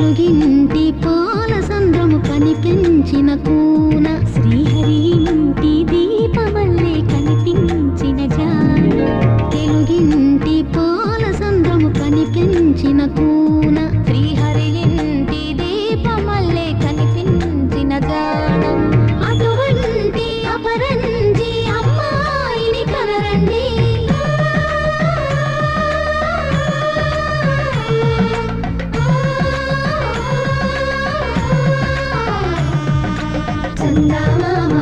తెలుగింటి పాల సంద్రము కనిపించిన కూన శ్రీహరి ఇంటి దీపమల్లే కనిపించిన జాన తెలుగింటి పాల సంద్రము కనిపించిన కూన శ్రీహరి ఇంటి దీపమల్లే కనిపించిన జాన అటువంటి అపరంజి అమ్మాయిని కనరండి చందమామ